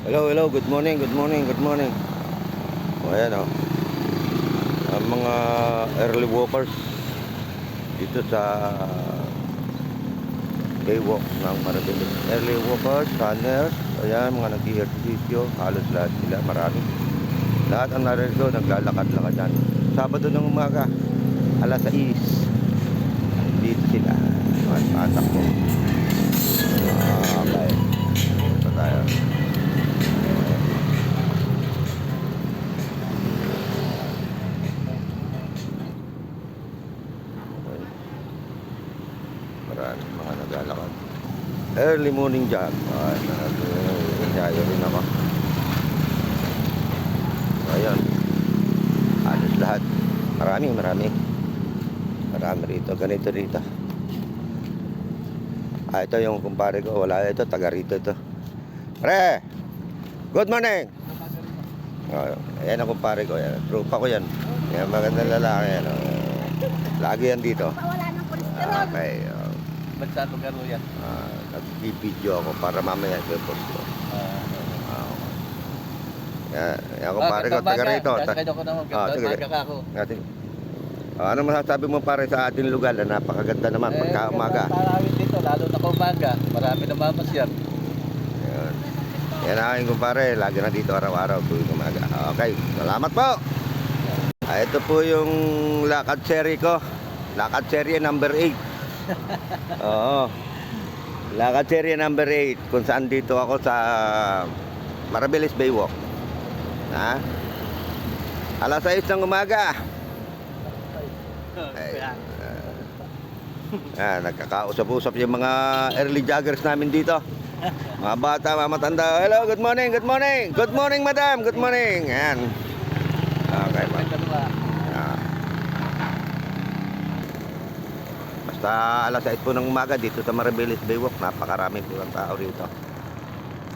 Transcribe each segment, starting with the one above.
Hello, hello, good morning, good morning, good morning. O ayan o, ang mga early walkers dito sa Baywalk ng Marabili. Early walkers, runners, ayan, mga nag-i-ejercisyo, halos lahat sila, marami. Lahat ang narito, naglalakad-lakad yan. Sabado ng umaga, alas 6, dito sila, mga anak mo. Okay, ito tayo. Marami mga naglalakad. Early morning jog. Ay, nangyayari rin ako. Ayun. Halos lahat. Marami rito. Ganito rito. Ito yung kumpare ko. Wala ito. Taga rito ito. Pre! Good morning! Ayan ang kumpare ko. Ayan. Trupa ko yan. Ayan, magandang lalaki. Ayan. Lagi yan dito. Wala ng kolesterol. Okay. Ba't saan lugar mo yan? Nag-video ako para mamaya i-post ko. Yan kumpare ko, taga rito. Kaya ko naman, ganda ka ako. Ano masasabi mo pare sa ating lugar na napakaganda naman pagka umaga? Maraming dito, lalo na umaga. Marami na mamasyal. Yan aking kumpare, lagi na dito araw-araw tuwing umaga. Okay, salamat po! Ito po yung lakad series ko. Lakad series number 8. Oo. Lakad series number 8 kung saan dito ako sa Marabeles Baywalk. Ha? Alas 6 ng umaga. Nagkakausap-usap yung mga early joggers namin dito. Mga bata, mga matanda. Hello, good morning, good morning. Good morning, madam. Good morning. Ayan. Okay, ma'am. Basta alas 6 po ng umaga dito sa Marabeles Baywalk, napakarami po ang tao rito.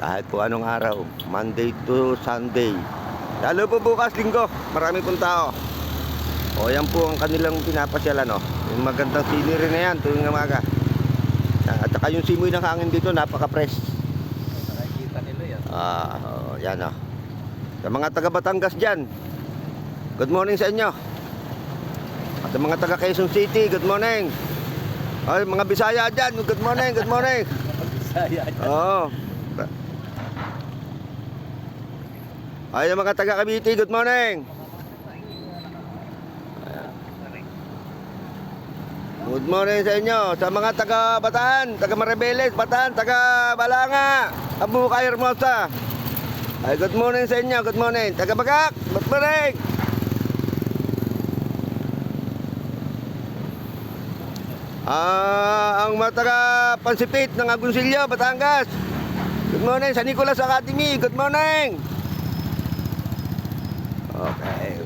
Kahit po anong araw, Monday to Sunday. Lalo po bukas linggo, marami pong tao. O yan po ang kanilang pinapasyalan, no? Yung magandang scenery na yan tuwing umaga. At saka yung simoy ng hangin dito, napaka-fresh. Nakikita nila yan. Yan o. Sa mga taga Batangas dyan, good morning sa inyo. At sa mga taga Quezon City, good morning. Ay, mga Bisaya dyan, good morning, good morning. Bisaya dyan. Oo. Ay, mga taga Cavite, good morning. Good morning sa inyo. Sa mga taga Bataan, taga Marabeles, Bataan, taga Balanga, Abukay, Hermosa. Ay, good morning sa inyo, good morning. Taga Bagak, good morning. Ang mga taga Pansipit ng Agoncillo, Batangas. Good morning sa Nicolas Academy, good morning. Okay.